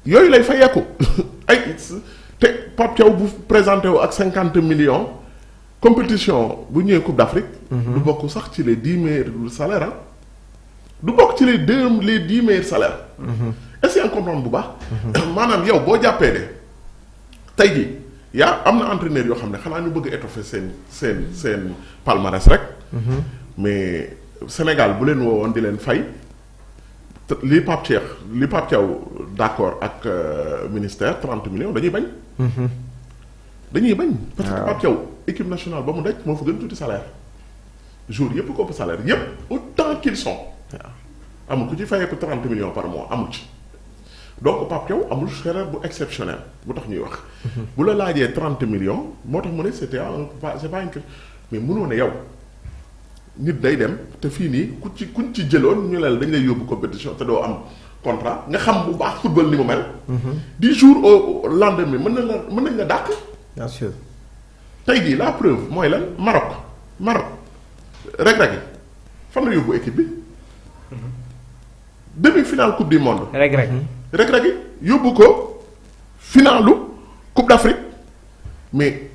yooyu lay fayeeku ay te Pape Thiaw bu présenté wu ak 50 millions compétition bu ñëwee Coupe d'Afrique. du bokk sax ci les 10 meilleurs salaires ah. du bokk ci les 10 meilleurs salaires. est-ce que comprendre bu baax. maanaam yow boo jàppee de tey jii am na entraîneur yoo xam ne xanaa ñu bëgg a étoffer seen palmarès rek. mais Sénégal bu leen woowoon di leen fay li Pape Thiaw d'accord ak ministère 30 millions dañuy bañ. dañuy bañ. parce que Pape Thiaw équipe nationale ba mu daj moo fa gën tuuti salaire jour yëpp ko ëpp salaire yëpp autant qu'ils sont. amul ku ci fayeeku 30 millions par mois amul ci. donc Pape Thiaw amul salaire bu exceptionnel bu tax ñuy wax. bu la laajee 30 millions moo tax mu ne c'est pas une mais mënoo ne yow nit day dem te fii nii kuñ ci jëloon ñu dañ lay yóbbu compétition te doo am contrat nga xam bu baax football ni mu mel. 10 jours au lendemain mën nañ la dàq. bien sûr. tey jii la preuve mooy lan Maroc Reug Reug fan la yóbbu équipe bi. demi-finale coupe du monde. Reug Reug yóbbu ko finalu coupe d'Afrique mais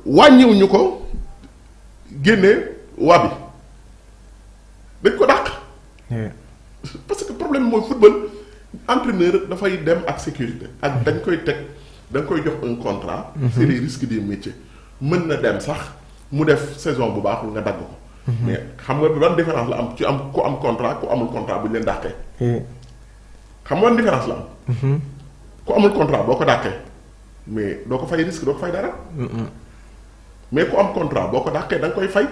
wàññiwuñu ko génnee wabi dañ ko dàq. parce que problème mooy football entraîneur dafay dem ak sécurité ak dañ koy teg da nga koy jox un contrat. c'est les risques du métier. mën na dem sax mu def saison bu baaxul nga dagg ko. mais xam nga ban différence la am ci ku am contrat ku amul contrat bu ñu leen dàqee. xam nga ban différence la am. ku amul contrat boo ko dàqee mais doo ko fay risque doo ko fay dara. mais ku am contrat boo ko dàqee da nga koy fay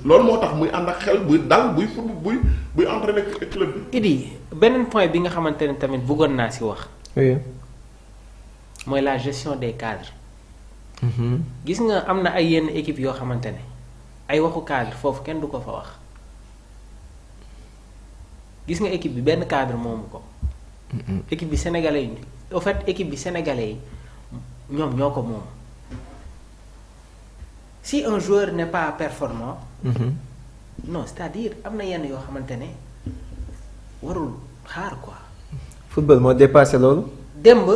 loolu moo tax muy ànd ak xel buy dal buy entraîner club bi. Idi beneen point bi nga xamante ne tamit bëggoon naa si wax. oui. mooy la gestion des cadres. gis nga am na ay yenn équipe yoo xamante ne ay waxu cadre foofu kenn du ko fa wax gis nga équipe bi benn cadre moomu ko. équipe bi sénégalais yi au fait équipe bi sénégalais yi ñoom ñoo ko moom si un joueur n'est pas performant. non c'est-à-dire am na yenn yoo xamante ne warul xaar quoi. football moo dépassé loolu. démb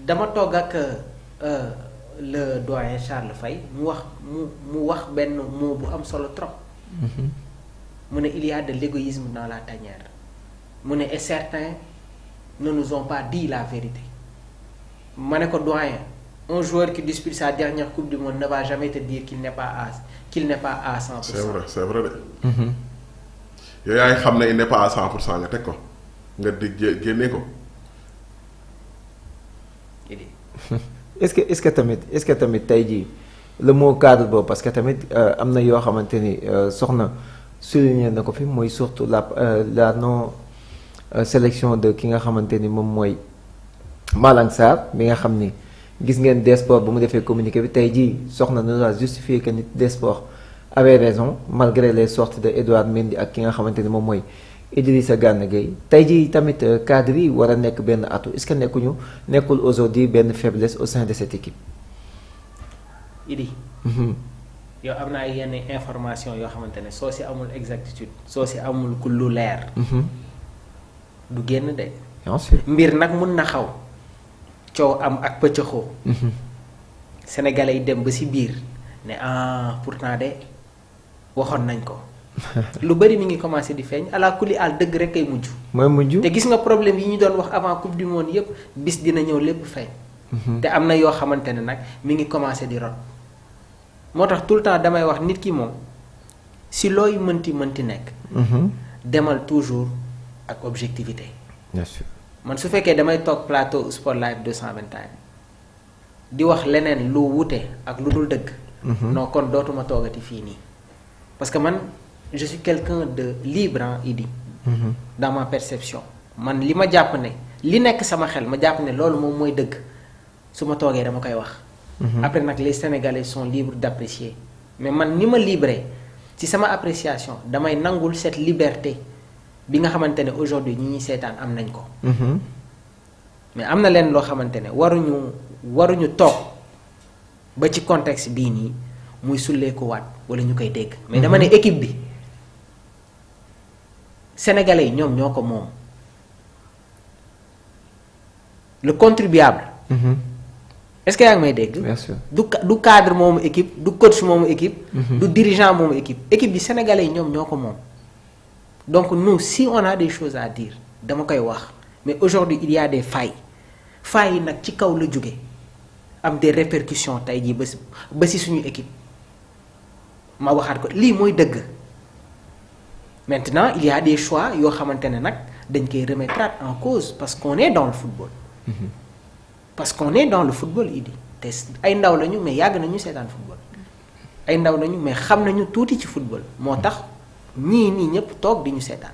dama togg ak le doyen Charles Faye mu wax benn mot bu am solo trop. mu ne il y a de l'égoïsme dans la tanière. mu ne et certains ne nous ont pas dit la vérité. ma ne ko doyen un joueur qui dispute sa dernière coupe du monde ne va jamais te dire qu'il n'est pas à 100%. c'est vrai de. yow yaa ngi xam ne il n'est pas à 100% nga teg ko nga di génne ko. est-ce que tamit tey jii le mot cadre boobu parce que tamit am na yoo xamante ni soxna souligné na ko fi mooy surtout la non sélection de ki nga xamante ni moom mooy Malang Sarr mi nga xam ni gis ngeen Desport bu mu defee communiqué bi tey jii soxna nous a justifié que ni Desport avait raison malgré les sorties de Edouard Mendy ak ki nga xamante ni moom mooy Idrissa Gana Gueye tey jii tamit cadre yi war a nekk benn atout est-ce que nekkul aujourd'hui benn faiblesse au sein de cette équipe. Idi. yow am na ay yenn information yoo xamante ne soo si amul exactitude soo si amul ku lu leer. du génn de. bien sûr mbir nag mun na xaw coow am ak pëccëxoo. sénégalais yi dem ba si biir ne pourtant de waxoon nañ ko. lu bari mi ngi commencé di feeñ ala kulli al dëgg rek kay mujj. mooy mujj te gis nga problème yi ñu doon wax avant coupe du monde yépp bis dina ñëw lépp feeñ. te am na yoo xamante ne nag mi ngi commencé di rot. moo tax tout le temps damay wax nit ki moom si looy mënti nekk. demal toujours ak objectivité. bien sûr man su fekkee damay toog plateau Sport Live 221 di wax leneen lu wute ak lu dul dëgg. non kon dootuma toogati fii nii parce que man. je suis quelqu'un de libre Idi. dans ma perception man li ma jàpp ne li nekk sama xel ma jàpp ne loolu moom mooy dëgg su ma toogee dama koy wax. après nag les Sénégalais sont libres d'apprécier mais man ni ma libre ci sama appréciation damay nangul cette liberté bi nga xamante ne aujourd'hui ñi ñuy seetaan am nañ ko. mais am na leen loo xamante ne waruñu toog ba ci contexte bii nii muy sulleeku waat wala ñu koy dégg. mais dama ne équipe bi. Sénégalais yi ñoom ñoo ko moom le contribuable. Est-ce que yaa ngi may dégg. bien sûr du cadre moomu équipe du coach moomu équipe. du dirigeant moomu équipe bi sénégalais yi ñoom ñoo ko moom. donc nous si on a des choses à dire dama koy wax mais aujourd'hui il y a des failles yi nag ci kaw la jóge am des répercussions tey jii ba si suñu équipe ma waxaat ko lii mooy dëgg maintenant il y a des choix yoo xamante ne nag dañ koy remettre en cause parce qu'on est dans le football. parce qu'on est dans le football Idi te ay ndaw lañu mais yàgg nañu seetaan football ay ndaw lañu mais xam nañu tuuti ci football moo tax ñii ñëpp toog di ñu seetaan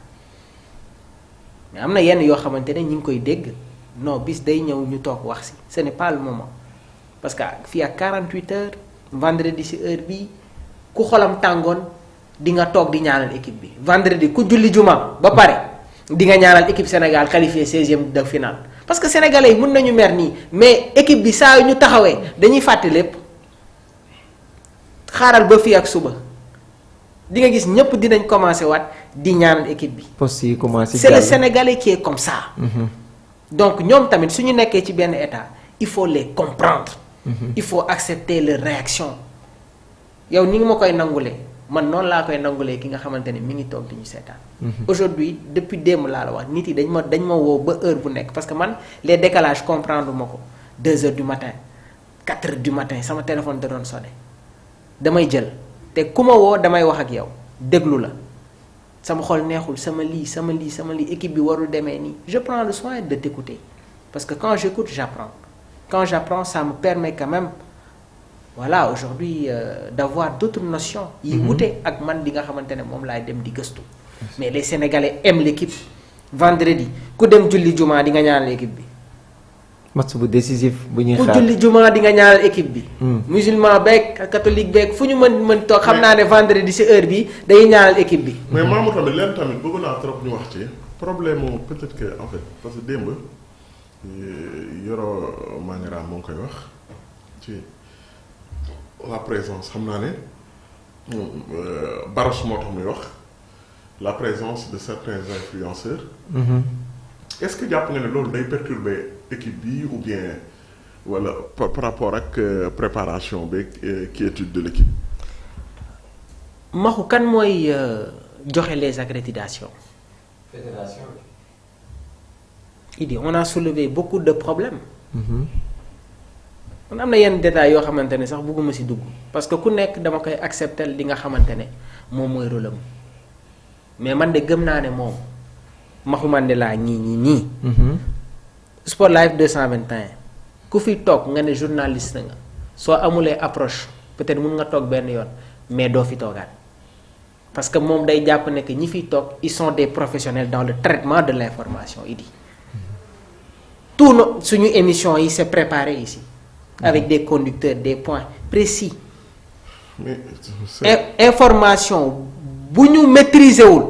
mais am na yenn yoo xamante ne ñi ngi koy dégg non bis day ñëw ñu toog wax si ce n'est pas le moment parce que fii ak 48 heures vendredi si heure bi ku xolam tàngoon di nga toog di ñaanal équipe bi vendredi ku julli juma ba pare di nga ñaanal équipe Sénégal qualifié 16e de finale parce que sénégalais yi mën nañu mer nii mais équipe bi saa yu ñu taxawee dañuy fàtte lépp xaaral ba fii ak suba di nga gis ñëpp dinañ commencé waat di ñaanal équipe bi. poste yi commencé. c'est le sénégalais qui est comme ça. donc ñoom tamit su ñu nekkee ci benn état il faut les comprendre. il faut accepter leur réaction yow ni nga ma koy nangulee man noonu laa koy nangulee ki nga xamante ne mi ngi toog di ñu seetaan. aujourd'hui depuis démb laa la wax nit yi dañ ma woo ba heure bu nekk parce que man les décalages comprendre ma ko 2 heures du matin 4 heures du matin sama téléphone da doon sonné damay jël te ku ma woo damay wax ak yow déglu la sama xol neexul sama lii équipe bi warul demee nii je prends le soin de t'écouter parce que quand j'écoute j'apprends ça me permet quand même voilà aujourd'hui d'avoir d'autres notions yi wute ak man li nga xamante ne moom laay dem di gëstu mais les Sénégalais aiment l'équipe vendredi ku dem julli juma di nga ñaanal équipe bi match bu décisif bu ñuy xaar ku julli juma di nga ñaanal équipe bi musulman beeg catholique beeg fu ñu mën toog xam naa ne vendredi ci heure bi day ñaanal équipe bi mais maamu tamit leen tamit bëgg naa trop ñu wax ci problème mu peut-être que en fait parce que démb Yoro Mangara moo ngi koy wax ci la présence xam naa ne Baros moo tax muy wax la présence de certains influenceurs. Est-ce que jàpp nga ne loolu day perturber équipe bi ou bien wala par rapport ak préparation beeg quiétude de l'équipe. Maxu kan mooy joxe les accréditations. fédération. Idi on a soulevé beaucoup de problèmes. man am na yenn détails yoo xamante ne sax bëgguma ci dugg parce que ku nekk dama koy accepter li nga xamante ne moom mooy rôle am mais man de gëm naa ne moom Maxu Mandela ñii. Sport Live 221 ku fi toog nga ne journaliste nga soo amulee approche peut-être mun nga toog benn yoon mais doo fi toogaat parce que moom day jàpp ne que ñi fiy toog ils sont des professionnels dans le traitement de l'information Idi tout no suñu émission yi c'est préparé ici. avec des conducteurs des points précis. mais information bu ñu maîtriser wul.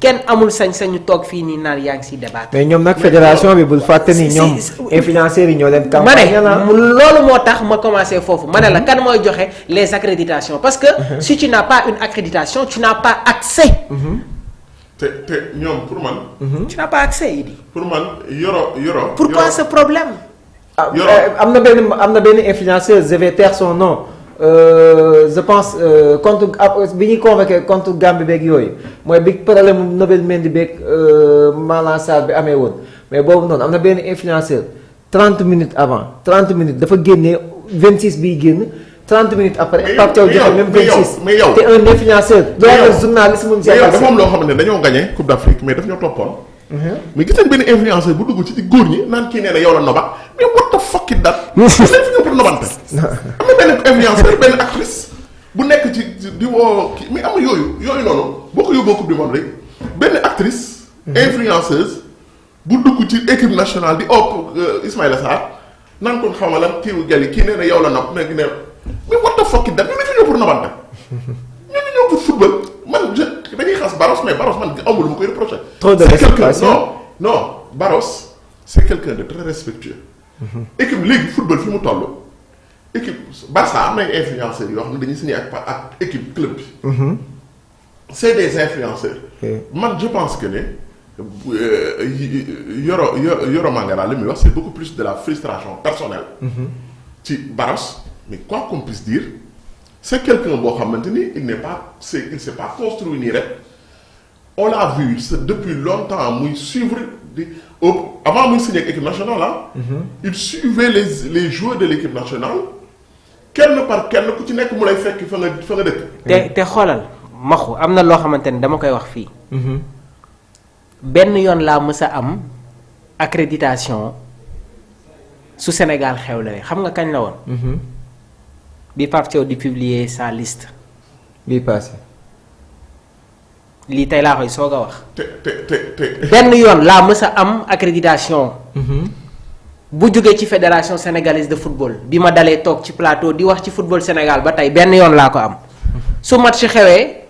kenn amul sañ-sañu toog fii nii naan yaa ngi si débat. mais ñoom nag fédération bi bul fàtte ni ñoom influenceurs yi ñoo leen. campagne ma ne loolu moo tax ma commencé foofu ma ne la kan mooy joxe les accréditations parce que si tu n'as pas une accréditation tu n'as pas accès. te ñoom pour man. tu n'as pas accès Idi. pour man Yoro. pourquoi ce problème. am na benn influenceur je vais taire son nom je pense contre bi ñuy convoqué contre Gambie beeg yooyu mooy bi problème mu Nobel Mendy beeg Malang Sarr bi amee woon mais boobu noonu am na benn influenceur 30 minutes avant 30 minutes dafa génnee 26 biy génn 30 minutes après. Pape Thiaw joxe même 26 mais yow te un influenceur. mais journaliste mun yow dafa am loo xam ne dañoo gagné Coupe d'Afrique mais daf ñoo toppoon. mais gis nañ benn influenceur bu dugg ci góor ñi naan kii nee na yow la noba mais what the fuck it that. fi ñëw pour nobante. am na benn influenceur benn actrice bu nekk ci di woo kii mais am na yooyu noonu boo ko yóbboo Coupe du Monde rek benn actrice. influenceuse bu dugg ci équipe nationale di ëpp Ismaïla Sarr naan kon xaw ma lan kii wu gel kii nee na yow la nopp nekk nee mais what the fuck it that ñu ne fi ñëw pour nobante. ñu ne ñëw pour football man dañuy xas Baros mais Baros man amul lu ma koy reprocher. trop de respectation non Baros c'est quelqu'un de très respectueux. équipe léegi football fi mu toll équipe Barça am na ay influenceurs yoo xam ne dañuy signé ak équipe club bi. c'est des influenceurs. man je pense que ne Yoro Mangara li muy wax c'est beaucoup plus de la frustration personnelle. ci Barros mais quoi qu'on puisse dire c'est quelqu'un boo xamante ni il s'est pas construit nii rek on l'a vu depuis longtemps muy suivre avant muy signer ak équipe nationale il suivait les joueurs de l'équipe nationale kenn par kenn ku ci nekk mu lay fekk fa nga dëkk. te xoolal maxu am na loo xamante ni dama koy wax fii. benn yoon laa mës a am accréditation su Sénégal xewlewee xam nga kañ la woon. bi Pape Thiaw di publier sa liste. bii passé. lii tey laa koy soog a wax. te. benn yoon laa mës a am accréditation. bu jógee ci fédération sénégalaise de football bi ma dalee toog ci plateau di wax ci football Sénégal ba tey benn yoon laa ko am. su match xewee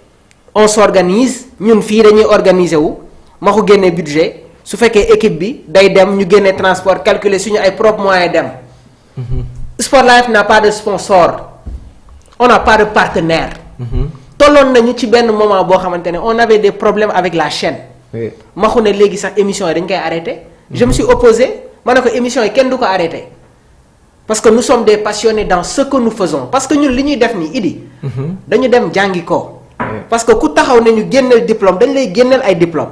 on s'organise ñun fii dañuy organiser wu ma ko génnee budget su fekkee équipe bi day dem ñu génnee transport calculer suñu ay propres moyens dem. Sport Life n'a pas de sponsor on n'a pas de partenaire. tolloon nañu ci benn moment boo xamante ne on avait des problèmes avec la chaîne. ma ko ne léegi sax émission yi dañ koy arrêté. je me suis opposé ma ne ko émission yi kenn du ko arrêté parce que nous sommes des passionnés dans ce que nous faisons parce que ñun li ñuy def nii Idi. dañu dem jàngi ko. parce que ku taxaw ne ñu génneel diplôme dañ lay génneel ay diplôme.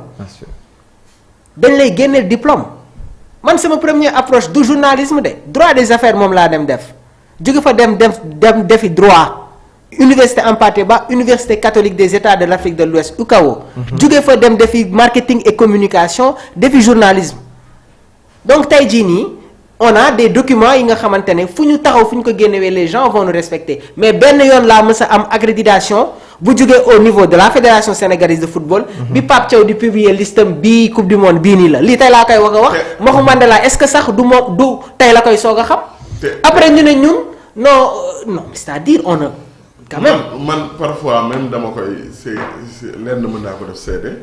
dañ lay génneel diplôme. man sama première approche du journalisme de droit des affaires moom laa dem def jóge fa dem defi droit université Hampâté Bâ université catholique des États de l'Afrique de l'Ouest UCAO. jóge fa dem defi marketing et communication defi journalisme. donc tey jii nii on a des documents yi nga xamante ne fu ñu taxaw fu ñu ko génnewee les gens vont nous respecter mais benn yoon laa mës a am accréditation bu jógee au niveau de la fédération sénégalaise de football. bi Pape Thiaw di publier listam bii coupe du monde bii nii la lii tey laa koy wax. Maxu Mandela est-ce que sax du moom du tey la koy soog a xam. après ñu ne ñun non c'est-à-dire on a. quand même man parfois même dama koy c'est lenn mën naa ko def seede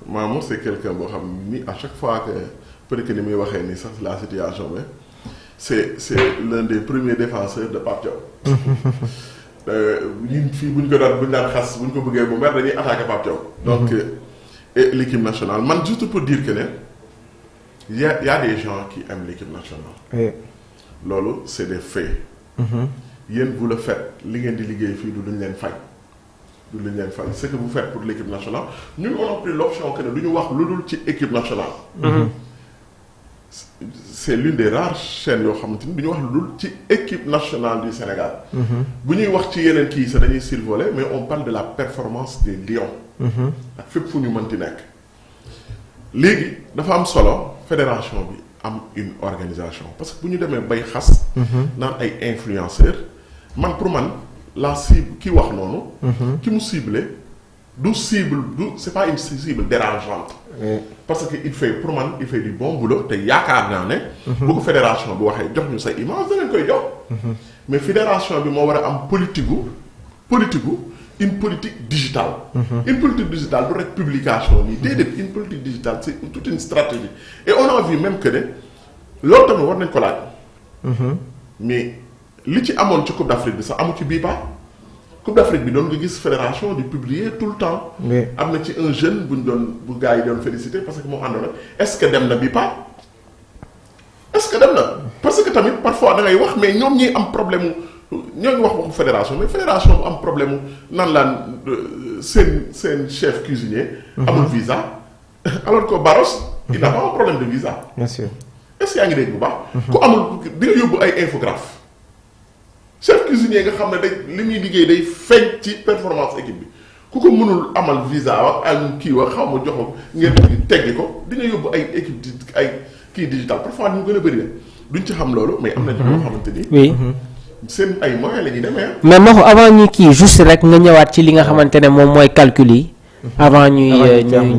Mamour c'est quelqu'un boo xam ni à chaque fois que peut-être que ni muy waxee ni sax la situation bi c'est l'un des premiers défenseurs de Pape Thiaw. ñun fii bu ñu daan xas bu ñu ko bëggee bu mer dañuy attaquer Pape Thiaw. donc et l'équipe nationale man juste pour dire que ne y a des gens qui aiment l'équipe nationale. loolu c'est des faits. yéen vous le faites li ngeen di liggéey fii du luñ leen fay ce que vous faites pour l'équipe nationale ñun on a pris l'option que ne du ñu wax lu dul ci équipe nationale. c'est l'une des rares chaînes yoo xamante ni du ñu wax lu dul ci équipe nationale du Sénégal. bu ñuy wax ci yeneen kii sax dañuy survoler mais on parle de la performance des Lions. ak fépp fu ñu mënti nekk. léegi dafa am solo fédération bi am une organisation parce que bu ñu demee bay xas. naan ay influenceurs. pour man la cible ki wax noonu. ki mu ciblé c'est pas une cible dérangeante. parce que il fait du bon boulot te yaakaar naa ne. bu ko fédération bi waxee jox ñu sa image danañ koy jox. mais fédération bi moo war a am une politique digitale. Une politique digitale du rek publication nii déedéet une politique digitale c'est toute une stratégie et on a vu même que ne loolu tamit war nañ ko laaj. mais li ci amoon ci Coupe d'Afrique bi sax amu ci bii ba Coupe d'Afrique bi doon nga gis fédération di publier tout le temps. am na ci un jeune bu gars yi doon féliciter parce que moo àndoon est-ce que dem na bii pas est-ce que dem na parce que tamit parfois da ngay wax mais ñoom ñi am problème ñooñu waxu fédération mais fédération bu am problème nan laan seen chef cuisinier. amul visa alors que Barros. il n'a pas un problème de visa. bien sûr. est-ce que yaa ngi dégg bu baax. ku amul di nga yóbbu ay infographe chef cuisinier nga xam ne li muy liggéey day feeñ ci performance équipe bi ku ko mënul amal visa wax ak kii wax xaw ma jox ngeen teggi ko di nga yóbbu ay équipe ay kii digital parfois ñu gën a bëri duñ ci xam loolu mais am na ñoo xamante ni. oui. seen ay moyens la ñuy demee. mais Maxu avant ñuy kii juste rek nga ñëwaat ci li nga xamante ne moom mooy calcul yi. avant ñuy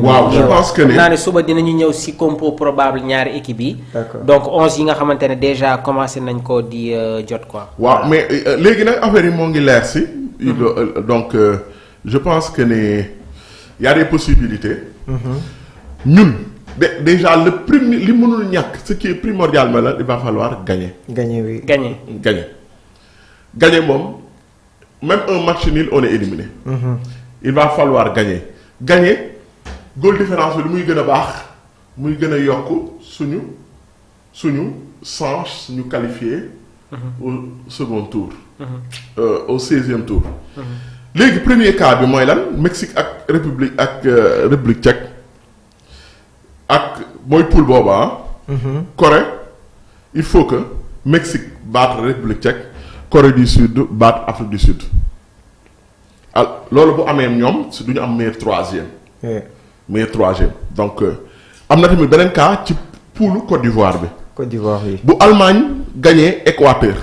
waaw je pense que naa ne suba dinañu ñëw si compo probable ñaari équipe yi. donc 11 yi nga xamante ne déjà commencé nañ ko di jot quoi. waaw mais léegi nag affaire yi moo ngi leer si. donc je pense que ne y a des possibilités. ñun déjà le premier li mënul ñàkk ce qui est primordial mais là il va falloir gagner. Gagner moom même un match nul on est éliminé. Il va falloir gagner goal différence bi lu muy gën a baax muy gën a yokk suñu chance ñu qualifié au second tour. Au 16e tour. léegi premier cas bi mooy lan Mexique ak République tchèque ak mooy poule booba Corée il faut que Mexique batte République tchèque Corée du Sud batte Afrique du Sud loolu bu amee ñoom du ñu am meilleur troisième. meilleur troisième donc am na tamit beneen cas ci poule Côte d'Ivoire bi. Côte d'Ivoire yi. bu Allemagne gagné Équateur.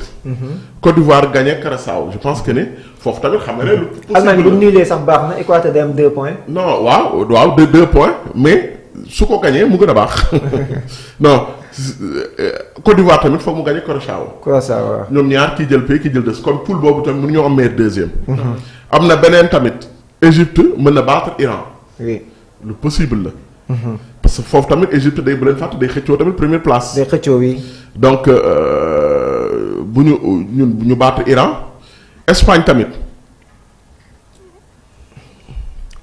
Côte d'Ivoire gagné Curaçao je pense que ne foofu tamit xam nga ne lu. Allemagne bu niilee sax baax na Équateur day am 2 points. non waaw 2 points mais su ko gagné mu gën a baax non Côte d'Ivoire tamit foog mu gagné Curaçao. Curaçao waaw. ñoom ñaar kii jël pays kii jël des comme poule boobu tamit mënu ñoo am meilleur deuxième. am na beneen tamit Égypte mën na battre Iran. oui lu possible la. parce que foofu tamit Égypte day bu leen fàtte day xëccoo tamit première place. day xëccoo oui. donc bu ñu battre Iran Espagne tamit.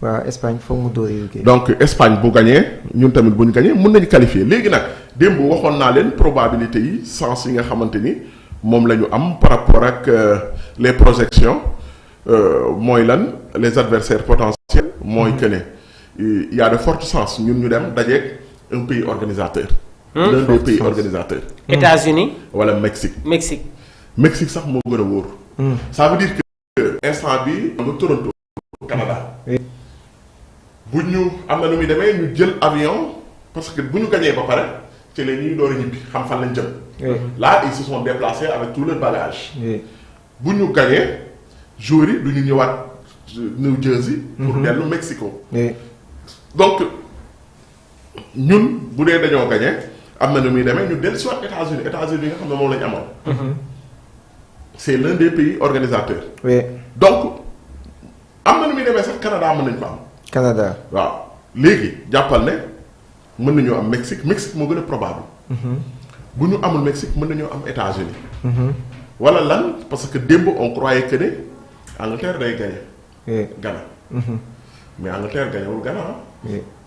waaw Espagne foog mu dóor yi. donc Espagne bu gagné ñun tamit bu ñu gagné mën nañu qualifier léegi nag démb waxoon naa leen probabilité yi sens yi nga xamante ni moom la ñu am par rapport ak les projections mooy lan les adversaires potentiels. mooy que ne il y a de fortes chances ñun ñu dem dajeeg un pays organisateur. l'un des pays organisateurs. États-Unis. wala Mexique. Mexique sax moo gën a wóor. ça veut dire que instant bi nga Toronto Canada. bu ñu am na nu muy demee ñu jël avion parce que bu ñu gañee ba pare ci la ñuy door a ñibbi xam fan lañ jëm. là ils se sont déplacés avec tout leur bagage. bu ñu gañee jours yi du ñu ñëwaat New Jersey. pour dellu Mexico. donc ñun bu dee dañoo gañee am na nu muy demee ñu dellu si waat États-Unis yi nga xam ne moom la ñu amoon. c'est l'un des pays organisateurs. donc am na nu muy demee sax Canada mën nañu ko am. Canada waaw léegi jàppal ne mën nañoo am Mexique moo gën a probable. bu ñu amul Mexique mën nañoo am États-Unis. wala lan parce que démb on croyait que ne Angleterre day gagné. Ghana. mais Angleterre gagnewul Ghana.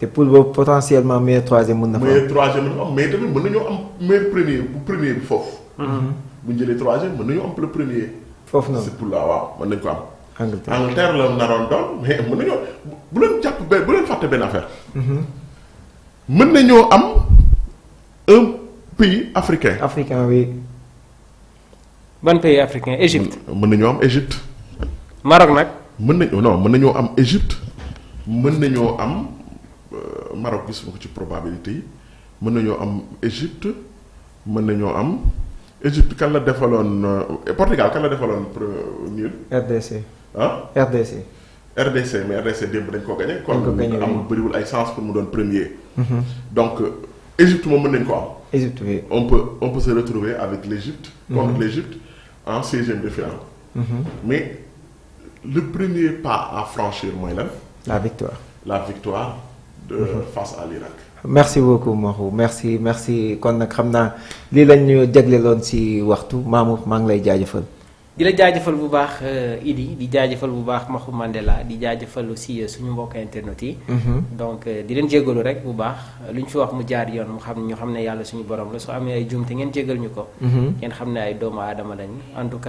te poule boobu potentiellement meilleur troisième mën na fa am. meilleur troisième mën na am mais tamit mën nañoo am meilleur premier bi foofu. bu ñu jëlee troisième mën nañoo am le premier. foofu noonu c'est pour la waaw mën nañu ko am. Angleterre la naroon doon mais mën nañoo bu leen jàpp bu leen fàtte benn affaire. mën nañoo am un pays africain. Oui. ban pays africain Égypte. mën nañoo am Égypte. Maroc nag. mën nañoo am Égypte mën nañoo am Maroc gisuma ko ci probabilité yi mën nañoo am Égypte mën nañoo am Égypte kan la defaloon Portugal kan la defaloon nul. RDC. ah RDC mais RDC démb dañ ko gagné. kon amul bëriwul ay chance pour mu doon premier. donc Égypte moom mën nañu ko am. Égypte oui. on peut se retrouver avec l'Égypte. contre l'Égypte en 16e de finale. mais le premier pas à franchir mooy lan. la victoire face à l'Irak. merci beaucoup Mahou merci kon nag xam naa lii lañ ñu jagleeloon ci waxtu Mamour maa ngi lay jaajëfal. di la jaajëfal bu baax Idi di jaajëfal bu baax Mahou Mandela di jaajëfal aussi suñu mbokk internet yi. donc di leen jégalu rek bu baax lu ñu fi wax mu jaar yoon ñu xam ne yàlla suñu borom la su amee ay jumte ngeen jégal ñu ko. ngeen xam ne ay doomu aadama lañ en tout cas.